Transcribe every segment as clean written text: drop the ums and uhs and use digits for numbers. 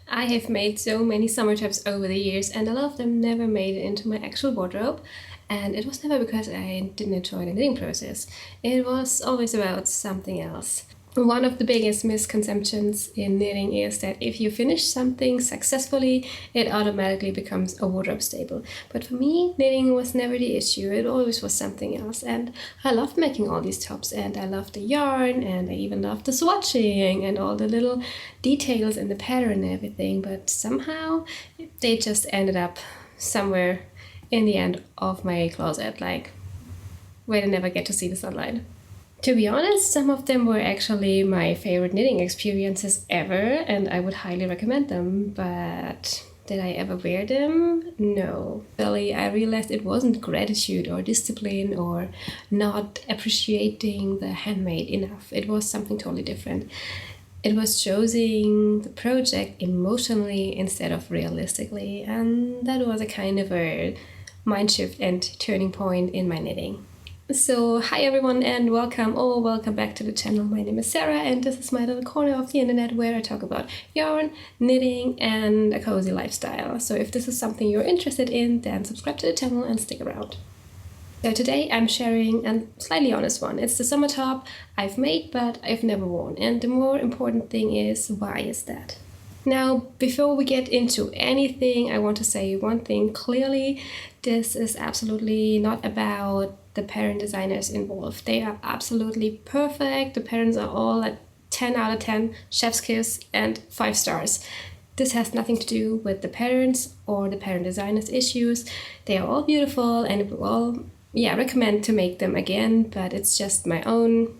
I have made so many summer tops over the years, and a lot of them never made it into my actual wardrobe. And it was never because I didn't enjoy the knitting process. It was always about something else. One of the biggest misconceptions in knitting is that if you finish something successfully, it automatically becomes a wardrobe staple. But for me, knitting was never the issue. It always was something else. And I loved making all these tops, and I loved the yarn, and I even loved the swatching and all the little details in the pattern and everything. But somehow they just ended up somewhere in the end of my closet, like where they never get to see the sunlight. To be honest, some of them were actually my favorite knitting experiences ever, and I would highly recommend them, but did I ever wear them? No. Really, I realized it wasn't gratitude or discipline or not appreciating the handmade enough. It was something totally different. It was choosing the project emotionally instead of realistically, and that was a kind of a mind shift and turning point in my knitting. So hi everyone and welcome back to the channel. My name is Sarah and this is my little corner of the internet where I talk about yarn, knitting and a cozy lifestyle. So if this is something you're interested in, then subscribe to the channel and stick around. So today I'm sharing a slightly honest one. It's the summer top I've made but I've never worn, and the more important thing is, why is that? Now, before we get into anything, I want to say one thing clearly. This is absolutely not about the pattern designers involved. They are absolutely perfect. The patterns are all at 10 out of 10, chef's kiss and 5 stars. This has nothing to do with the patterns or the pattern designers issues. They are all beautiful and will recommend to make them again, but it's just my own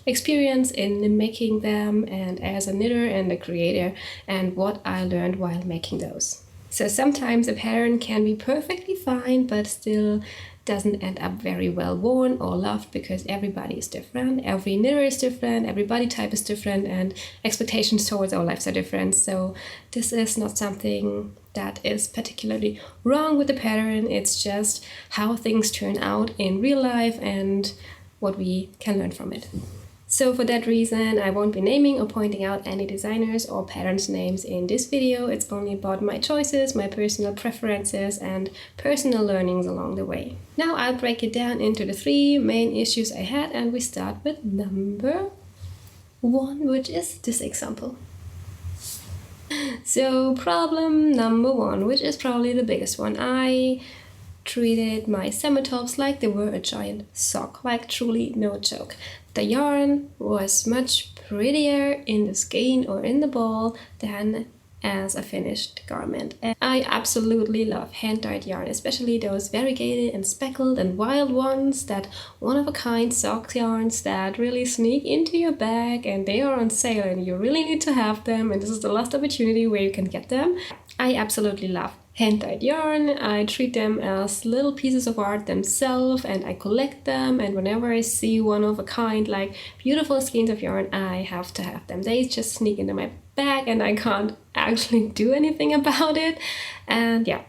experience in making them and as a knitter and a creator and what I learned while making those. So sometimes a pattern can be perfectly fine but still doesn't end up very well worn or loved because everybody is different, every knitter is different, every body type is different, and expectations towards our lives are different. So this is not something that is particularly wrong with the pattern, it's just how things turn out in real life and what we can learn from it. So for that reason, I won't be naming or pointing out any designers or patterns names in this video. It's only about my choices, my personal preferences and personal learnings along the way. Now I'll break it down into the 3 main issues I had, and we start with number 1, which is this example. So problem number 1, which is probably the biggest one. I treated my summer tops like they were a giant sock, like truly no joke. The yarn was much prettier in the skein or in the ball than as a finished garment. And I absolutely love hand-dyed yarn, especially those variegated and speckled and wild ones, that one-of-a-kind sock yarns that really sneak into your bag and they are on sale and you really need to have them, and this is the last opportunity where you can get them. I absolutely love hand-dyed yarn. I treat them as little pieces of art themselves and I collect them, and whenever I see one of a kind, like beautiful skeins of yarn, I have to have them. They just sneak into my bag and I can't actually do anything about it. And yeah,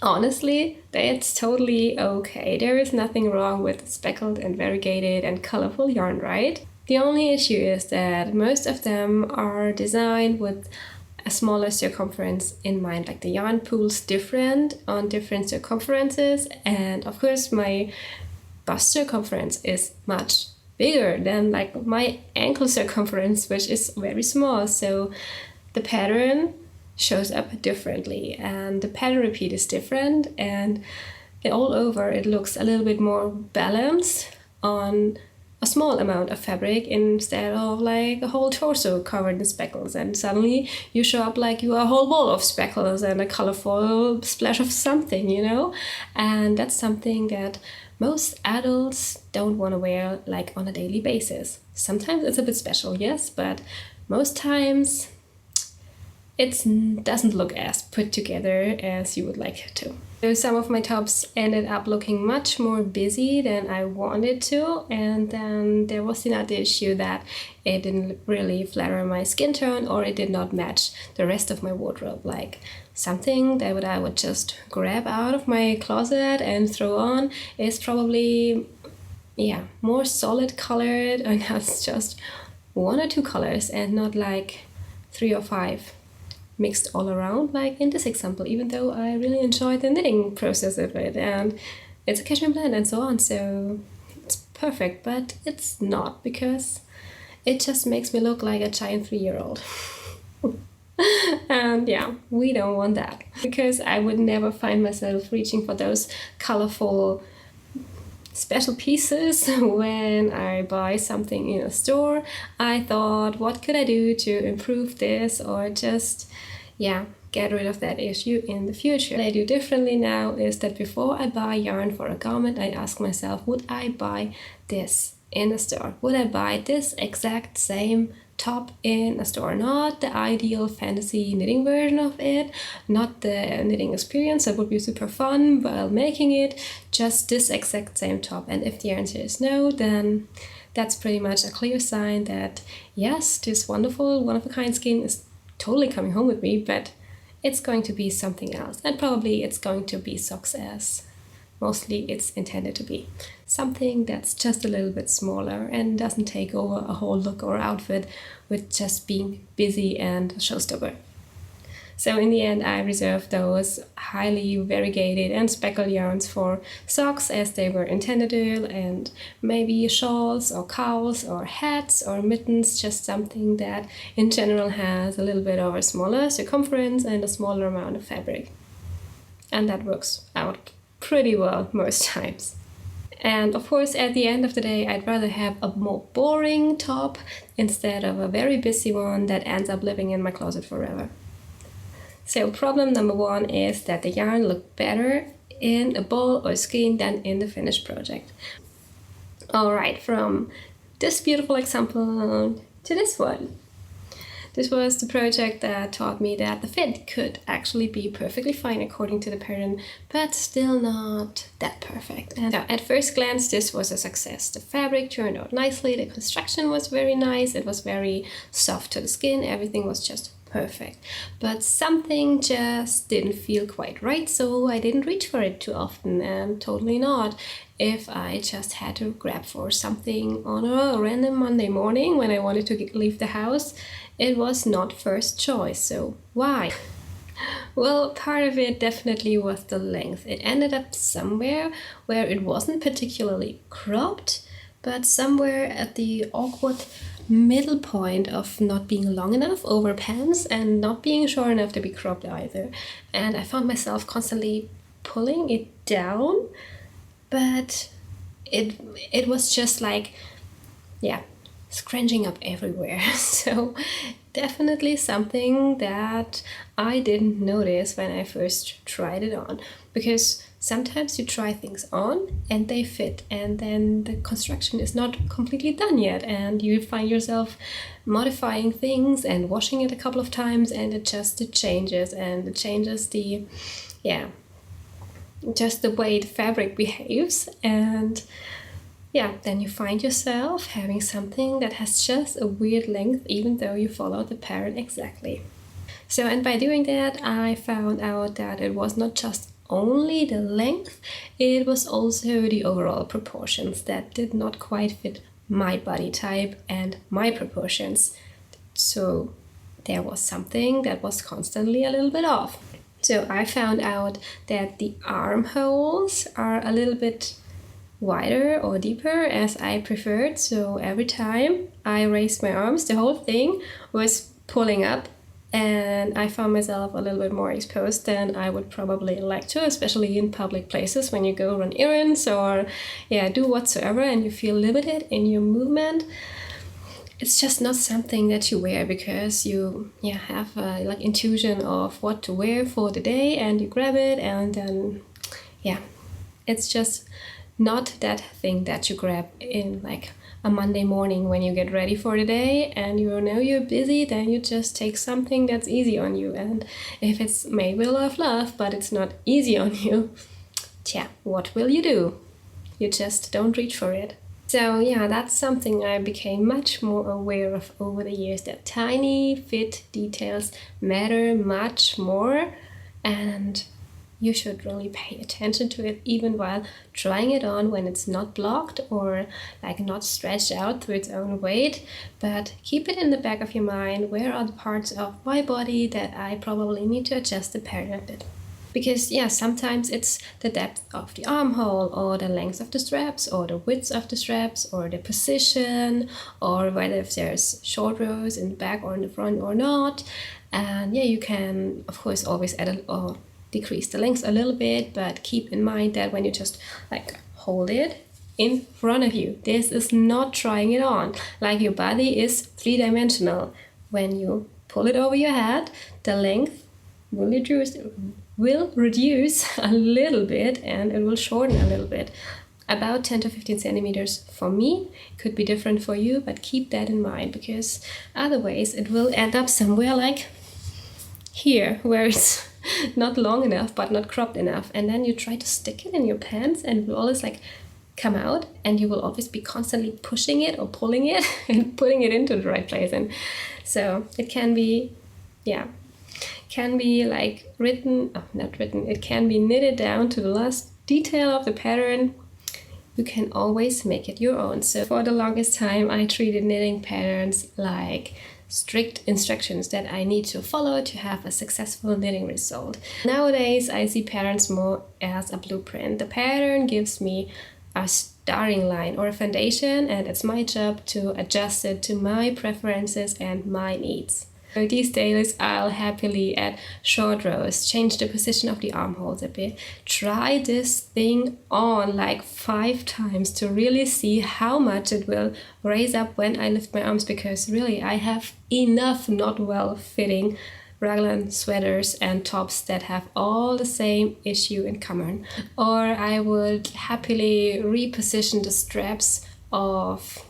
honestly, that's totally okay. There is nothing wrong with speckled and variegated and colorful yarn, right? The only issue is that most of them are designed with a smaller circumference in mind, like the yarn pool's different on different circumferences, and of course my bust circumference is much bigger than like my ankle circumference, which is very small, so the pattern shows up differently and the pattern repeat is different, and all over it looks a little bit more balanced on a small amount of fabric instead of like a whole torso covered in speckles, and suddenly you show up like you are a whole ball of speckles and a colorful splash of something, you know? And that's something that most adults don't want to wear like on a daily basis. Sometimes it's a bit special, yes, but most times it doesn't look as put together as you would like it to. So some of my tops ended up looking much more busy than I wanted to, and then there was another issue that it didn't really flatter my skin tone or it did not match the rest of my wardrobe. Like something that I would just grab out of my closet and throw on is probably more solid colored and has just 1 or 2 colors and not like 3 or 5 mixed all around, like in this example, even though I really enjoy the knitting process of it, and it's a cashmere blend and so on, so it's perfect. But it's not, because it just makes me look like a giant 3-year-old. And yeah, we don't want that, because I would never find myself reaching for those colorful special pieces when I buy something in a store. I thought, what could I do to improve this, or just, yeah, get rid of that issue in the future. What I do differently now is that before I buy yarn for a garment, I ask myself, would I buy this in a store? Would I buy this exact same top in a store? Not the ideal fantasy knitting version of it, not the knitting experience that would be super fun while making it, just this exact same top. And if the answer is no, then that's pretty much a clear sign that yes, this wonderful one-of-a-kind skin is totally coming home with me, but it's going to be something else. And probably it's going to be socks, as mostly it's intended to be. Something that's just a little bit smaller and doesn't take over a whole look or outfit with just being busy and a showstopper. So in the end, I reserved those highly variegated and speckled yarns for socks, as they were intended to, and maybe shawls or cowls or hats or mittens, just something that in general has a little bit of a smaller circumference and a smaller amount of fabric. And that works out pretty well most times. And of course, at the end of the day, I'd rather have a more boring top instead of a very busy one that ends up living in my closet forever. So problem number 1 is that the yarn looked better in a ball or skein than in the finished project. Alright, from this beautiful example to this one. This was the project that taught me that the fit could actually be perfectly fine according to the pattern, but still not that perfect. And so at first glance, this was a success. The fabric turned out nicely, the construction was very nice, it was very soft to the skin, everything was just perfect. But something just didn't feel quite right, so I didn't reach for it too often, and totally not if I just had to grab for something on a random Monday morning when I wanted to leave the house. It was not first choice. So why? Well, part of it definitely was the length. It ended up somewhere where it wasn't particularly cropped, but somewhere at the awkward middle point of not being long enough over pants and not being short enough to be cropped either. And I found myself constantly pulling it down, but it was just like, yeah, scrunching up everywhere. So definitely something that I didn't notice when I first tried it on, because sometimes you try things on and they fit, and then the construction is not completely done yet, and you find yourself modifying things and washing it a couple of times, and it changes, and it changes just the way the fabric behaves. And yeah, then you find yourself having something that has just a weird length, even though you follow the pattern exactly. So, and by doing that, I found out that it was not just only the length, it was also the overall proportions that did not quite fit my body type and my proportions. So there was something that was constantly a little bit off. So I found out that the armholes are a little bit wider or deeper as I preferred. So every time I raised my arms, the whole thing was pulling up, and I found myself a little bit more exposed than I would probably like to, especially in public places when you go run errands or do whatsoever and you feel limited in your movement. It's just not something that you wear because you have like intuition of what to wear for the day, and you grab it, and then it's just not that thing that you grab in like a Monday morning when you get ready for the day and you know you're busy. Then you just take something that's easy on you, and if it's made with a lot of love but it's not easy on you, what will you do? You just don't reach for it. So that's something I became much more aware of over the years, that tiny fit details matter much more. And you should really pay attention to it even while trying it on when it's not blocked or like not stretched out through its own weight. But keep it in the back of your mind, where are the parts of my body that I probably need to adjust the pattern a bit. Because yeah, sometimes it's the depth of the armhole or the length of the straps or the width of the straps or the position or whether if there's short rows in the back or in the front or not. And yeah, you can of course always add or decrease the length a little bit, but keep in mind that when you just like hold it in front of you, this is not trying it on. Like your body is three-dimensional. When you pull it over your head, the length will reduce a little bit and it will shorten a little bit. About 10 to 15 centimeters for me. Could be different for you, but keep that in mind, because otherwise it will end up somewhere like here, where it's not long enough but not cropped enough, and then you try to stick it in your pants and it will always like come out, and you will always be constantly pushing it or pulling it and putting it into the right place. And so it can be like it can be knitted down to the last detail of the pattern. You can always make it your own. So for the longest time I treated knitting patterns like strict instructions that I need to follow to have a successful knitting result. Nowadays I see patterns more as a blueprint. The pattern gives me a starting line or a foundation, and it's my job to adjust it to my preferences and my needs. So these days I'll happily add short rows, change the position of the armholes a bit, try this thing on like 5 times to really see how much it will raise up when I lift my arms, because really I have enough not well fitting raglan sweaters and tops that have all the same issue in common. Or I would happily reposition the straps of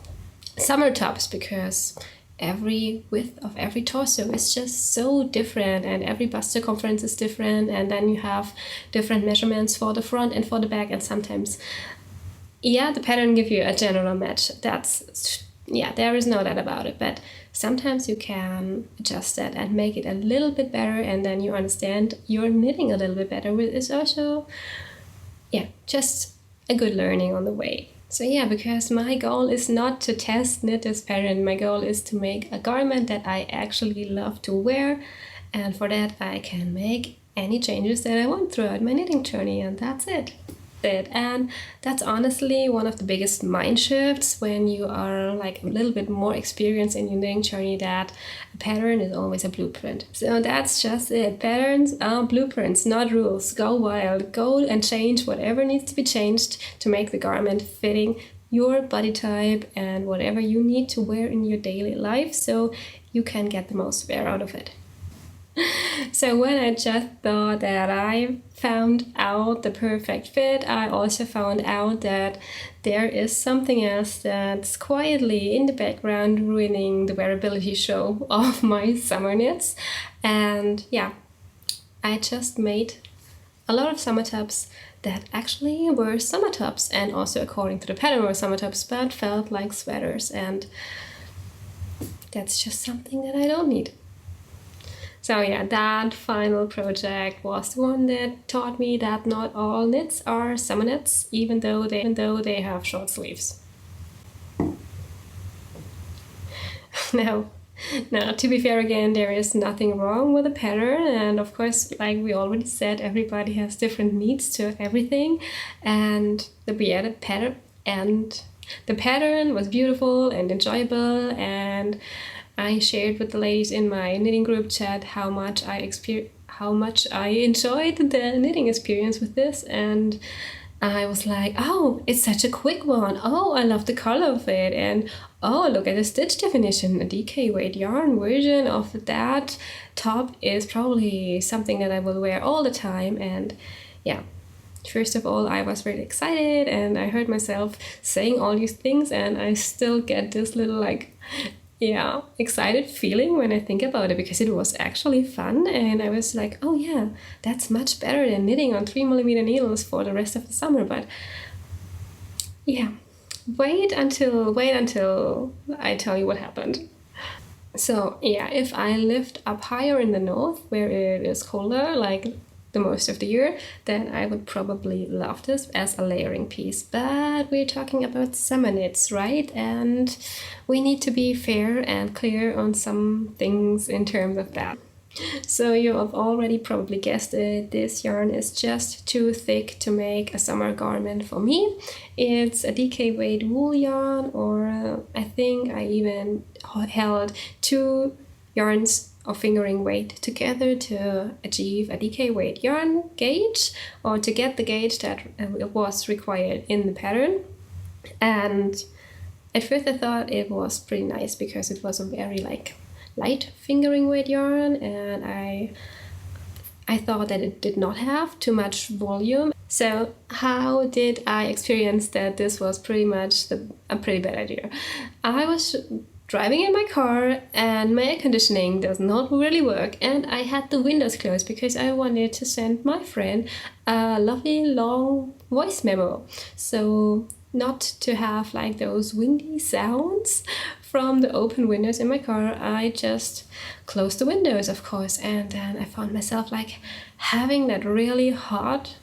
summer tops, because every width of every torso is just so different, and every bust circumference is different, and then you have different measurements for the front and for the back, and sometimes the pattern give you a general match. There is no doubt about it, but sometimes you can adjust that and make it a little bit better, and then you understand your knitting a little bit better, which is also just a good learning on the way. So because my goal is not to test knit this pattern, my goal is to make a garment that I actually love to wear, and for that I can make any changes that I want throughout my knitting journey, and that's it. And that's honestly one of the biggest mind shifts when you are like a little bit more experienced in your knitting journey, that a pattern is always a blueprint. So that's just it. Patterns are blueprints, not rules. Go wild, go and change whatever needs to be changed to make the garment fitting your body type and whatever you need to wear in your daily life, so you can get the most wear out of it. So when I just thought that I found out the perfect fit, I also found out that there is something else that's quietly in the background ruining the wearability show of my summer knits. And I just made a lot of summer tops that actually were summer tops, and also according to the pattern were summer tops, but felt like sweaters, and that's just something that I don't need. So that final project was the one that taught me that not all knits are summer knits, even though they have short sleeves. Now, to be fair again, there is nothing wrong with the pattern, and of course, like we already said, everybody has different needs to everything, and the pattern was beautiful and enjoyable, and I shared with the ladies in my knitting group chat how much I enjoyed the knitting experience with this, and I was like, oh, it's such a quick one. Oh, I love the color of it, and oh, look at the stitch definition. A DK weight yarn version of that top is probably something that I will wear all the time. And first of all, I was really excited, and I heard myself saying all these things, and I still get this little excited feeling when I think about it, because it was actually fun, and I was like, oh yeah, that's much better than knitting on 3mm needles for the rest of the summer. But wait until I tell you what happened. So if I lived up higher in the north where it is colder, like the most of the year, then I would probably love this as a layering piece. But we're talking about summer knits, right? And we need to be fair and clear on some things in terms of that. So you have already probably guessed it, this yarn is just too thick to make a summer garment for me. It's a DK weight wool yarn, or I think I even held 2 yarns of fingering weight together to achieve a DK weight yarn gauge, or to get the gauge that was required in the pattern. And at first I thought it was pretty nice because it was a very light fingering weight yarn, and I thought that it did not have too much volume. So how did I experience that this was pretty much a pretty bad idea? I was driving in my car and my air conditioning does not really work, and I had the windows closed because I wanted to send my friend a lovely long voice memo. So not to have like those windy sounds from the open windows in my car, I just closed the windows, of course, and then I found myself like having that really hot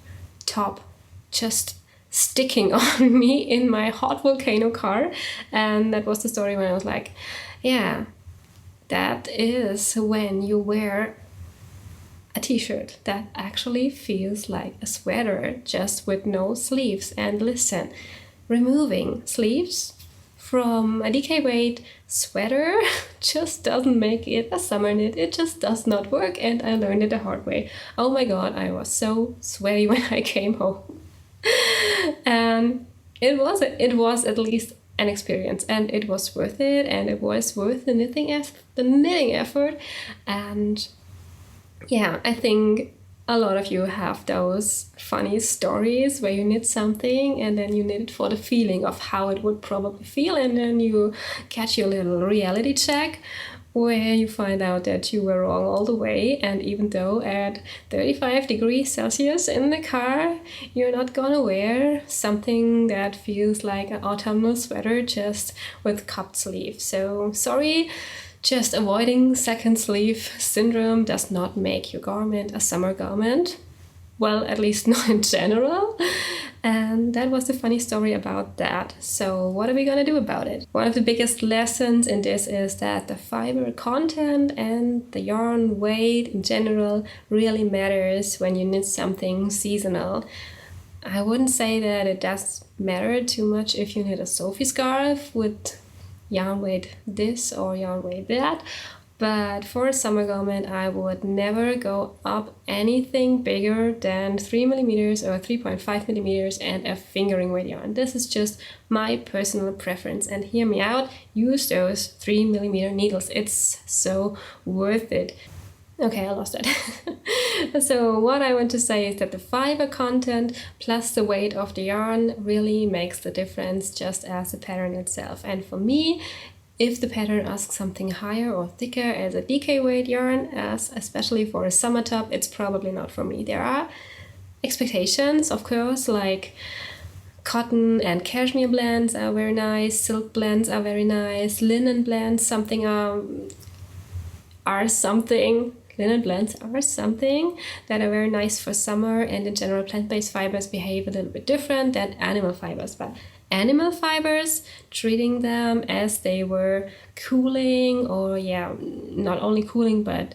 top just sticking on me in my hot volcano car. And that was the story when I was like, yeah, that is when you wear a t-shirt that actually feels like a sweater, just with no sleeves. And listen, removing sleeves from a DK weight sweater just doesn't make it a summer knit. It just does not work, and I learned it the hard way. Oh my god, I was so sweaty when I came home. And it was at least an experience, and it was worth it, and it was worth the knitting effort. And yeah, I think a lot of you have those funny stories where you knit something and then you knit it for the feeling of how it would probably feel, and then you catch your little reality check where you find out that you were wrong all the way. And even though at 35 degrees Celsius in the car, you're not gonna wear something that feels like an autumnal sweater just with cupped sleeves. So sorry, just avoiding second sleeve syndrome does not make your garment a summer garment. Well, at least not in general. And that was the funny story about that. So what are we gonna do about it? One of the biggest lessons in this is that the fiber content and the yarn weight in general really matters when you knit something seasonal. I wouldn't say that it does matter too much if you knit a Sophie scarf with yarn weight this or yarn weight that. But for a summer garment, I would never go up anything bigger than 3mm or 3.5mm and a fingering weight yarn. This is just my personal preference. And hear me out, use those 3mm needles. It's so worth it. Okay, I lost it. So what I want to say is that the fiber content plus the weight of the yarn really makes the difference, just as the pattern itself. And for me, if the pattern asks something higher or thicker as a DK weight yarn, as especially for a summer top, it's probably not for me. There are expectations, of course, like cotton and cashmere blends are very nice, silk blends are very nice, linen blends are something. Linen blends are something that are very nice for summer, and in general plant-based fibers behave a little bit different than animal fibers. But animal fibers, treating them as they were cooling, or not only cooling but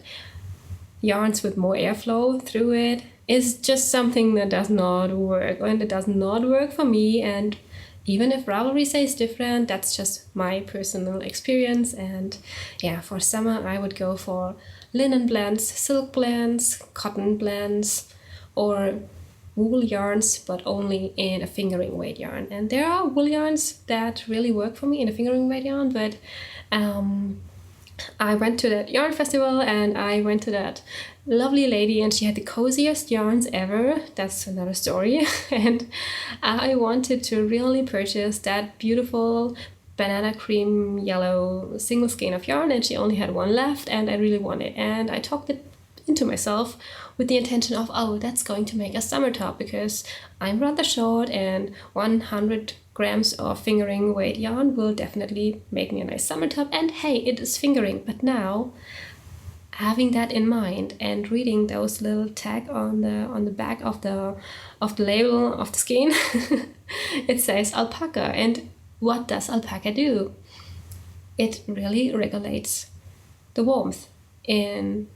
yarns with more airflow through it, is just something that does not work, and it does not work for me. And even if Ravelry says different, that's just my personal experience. And yeah, for summer I would go for linen blends, silk blends, cotton blends, or wool yarns, but only in a fingering weight yarn. And there are wool yarns that really work for me in a fingering weight yarn, but I went to that yarn festival and I went to that lovely lady and she had the coziest yarns ever. That's another story. And I wanted to really purchase that beautiful banana cream yellow single skein of yarn, and she only had one left and I really wanted it. And I talked it into myself with the intention of, oh, that's going to make a summer top because I'm rather short and 100 grams of fingering weight yarn will definitely make me a nice summer top. And hey, it is fingering. But now having that in mind and reading those little tag on the back of the label of the skin, it says alpaca. And what does alpaca do? It really regulates the warmth in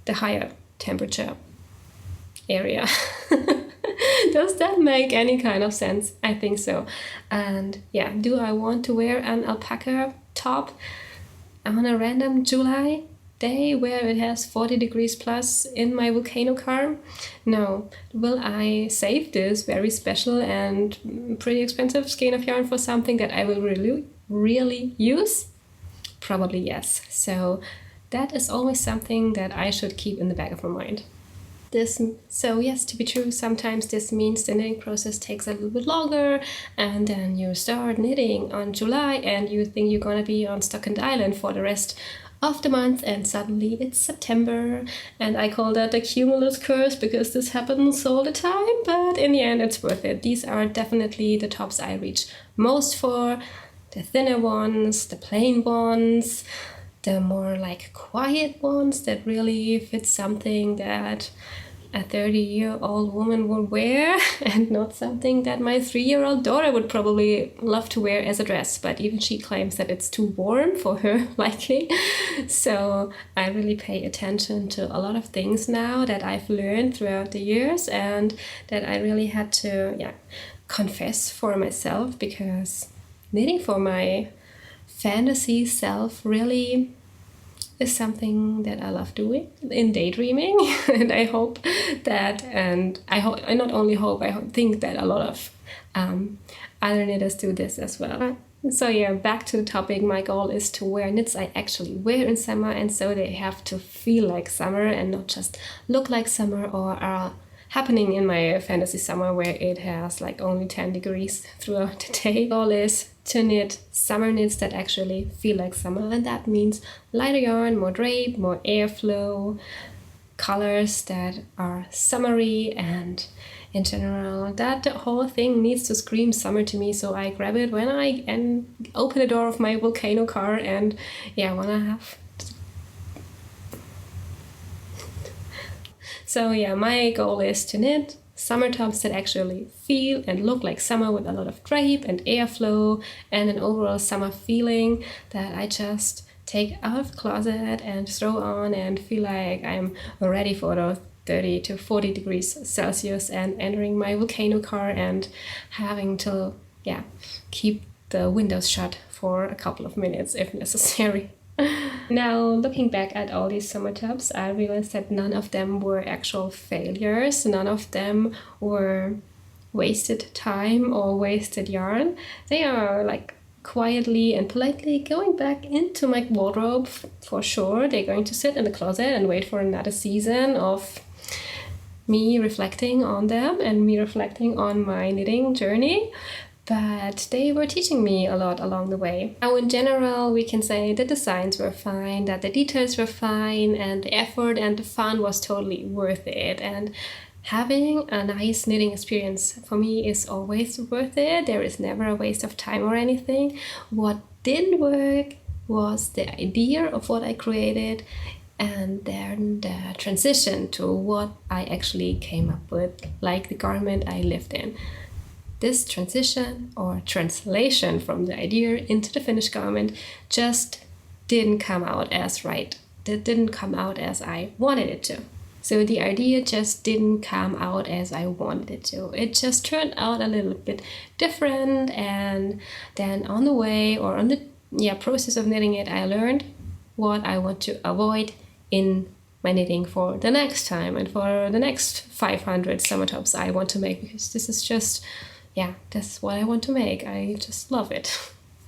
the higher temperature area. Does that make any kind of sense? I think so. And yeah, do I want to wear an alpaca top on a random July day where it has 40 degrees plus in my volcano car? No. Will I save this very special and pretty expensive skein of yarn for something that I will really use? Probably yes. So that is always something that I should keep in the back of my mind. So yes, to be true, sometimes this means the knitting process takes a little bit longer, and then you start knitting on July and you think you're gonna be on Stockholm Island for the rest of the month, and suddenly it's September. And I call that a cumulus curse because this happens all the time, but in the end it's worth it. These are definitely the tops I reach most for, the thinner ones, the plain ones, the more like quiet ones that really fit something that a 30-year-old woman would wear, and not something that my 3-year-old daughter would probably love to wear as a dress, but even she claims that it's too warm for her liking. So I really pay attention to a lot of things now that I've learned throughout the years, and that I really had to confess for myself, because knitting for my fantasy self really is something that I love doing in daydreaming. And I hope that, I not only hope, I think that a lot of other knitters do this as well. So yeah, back to the topic. My goal is to wear knits I actually wear in summer, and so they have to feel like summer and not just look like summer or are happening in my fantasy summer where it has like only 10 degrees throughout the day. The goal is to knit summer knits that actually feel like summer, and that means lighter yarn, more drape, more airflow, colors that are summery, and in general that the whole thing needs to scream summer to me. So I grab it when I open the door of my volcano car and wanna have. So yeah, my goal is to knit summer tops that actually feel and look like summer, with a lot of drape and airflow and an overall summer feeling that I just take out of the closet and throw on and feel like I'm ready for those 30 to 40 degrees Celsius and entering my volcano car and having to keep the windows shut for a couple of minutes if necessary. Now, looking back at all these summer tops, I realized that none of them were actual failures. None of them were wasted time or wasted yarn. They are like quietly and politely going back into my wardrobe for sure. They're going to sit in the closet and wait for another season of me reflecting on them and me reflecting on my knitting journey. But they were teaching me a lot along the way. Now, in general, we can say the designs were fine, that the details were fine, and the effort and the fun was totally worth it. And having a nice knitting experience for me is always worth it. There is never a waste of time or anything. What didn't work was the idea of what I created, and then the transition to what I actually came up with, like the garment I lived in. This transition or translation from the idea into the finished garment just didn't come out as right. It didn't come out as I wanted it to. So the idea just didn't come out as I wanted it to. It just turned out a little bit different, and then on the way or on the process of knitting it, I learned what I want to avoid in my knitting for the next time and for the next 500 summer tops I want to make, because this is just that's what I want to make. I just love it.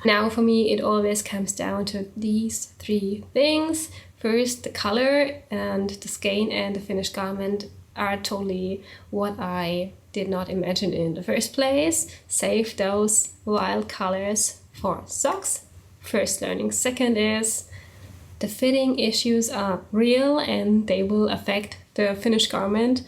Now for me, it always comes down to these 3 things. First, the color and the skein and the finished garment are totally what I did not imagine in the first place. Save those wild colors for socks. First learning. Second is the fitting issues are real and they will affect the finished garment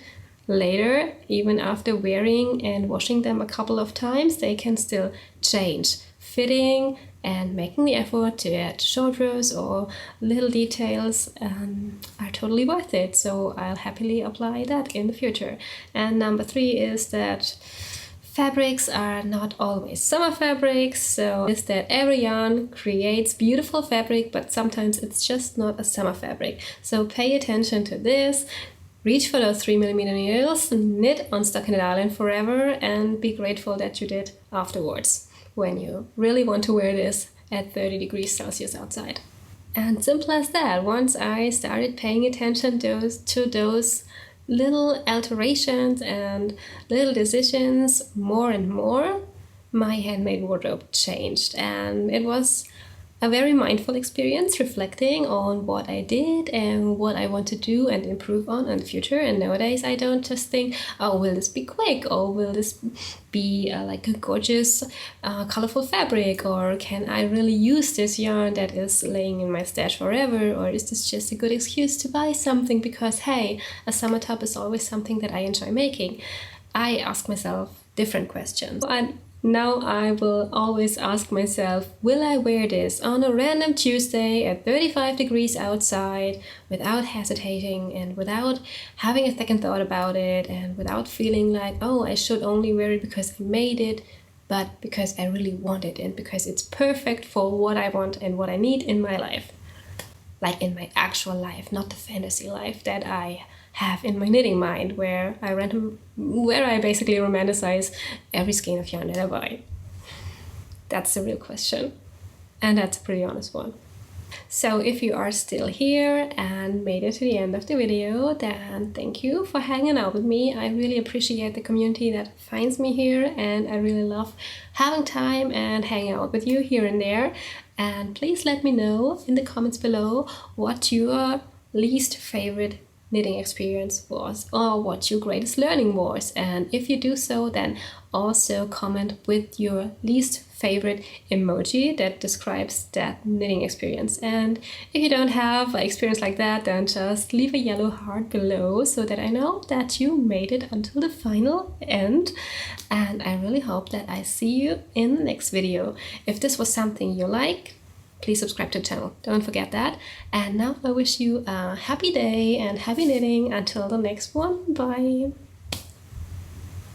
later. Even after wearing and washing them a couple of times, they can still change. Fitting and making the effort to add short rows or little details are totally worth it. So I'll happily apply that in the future. And number 3 is that fabrics are not always summer fabrics, so is that every yarn creates beautiful fabric, but sometimes it's just not a summer fabric. So pay attention to this, reach for those 3mm needles, knit on Stockinette Island forever, and be grateful that you did afterwards when you really want to wear this at 30 degrees Celsius outside. And simple as that, once I started paying attention to those little alterations and little decisions more and more, my handmade wardrobe changed, and it was a very mindful experience reflecting on what I did and what I want to do and improve on in the future. And nowadays I don't just think, oh, will this be quick, or will this be like a gorgeous colorful fabric, or can I really use this yarn that is laying in my stash forever, or is this just a good excuse to buy something because hey, a summer top is always something that I enjoy making. I ask myself different questions. And now I will always ask myself, will I wear this on a random Tuesday at 35 degrees outside without hesitating and without having a second thought about it, and without feeling like, oh, I should only wear it because I made it, but because I really want it and because it's perfect for what I want and what I need in my life. Like in my actual life, not the fantasy life that I have in my knitting mind, where I basically romanticize every skein of yarn that I buy. That's the real question, and that's a pretty honest one. So if you are still here and made it to the end of the video, then thank you for hanging out with me. I really appreciate the community that finds me here, and I really love having time and hanging out with you here and there. And please let me know in the comments below what your least favorite knitting experience was, or what your greatest learning was. And if you do so, then also comment with your least favorite emoji that describes that knitting experience. And if you don't have an experience like that, then just leave a yellow heart below so that I know that you made it until the final end. And I really hope that I see you in the next video. If this was something you like, please subscribe to the channel. Don't forget that. And now I wish you a happy day and happy knitting until the next one. Bye.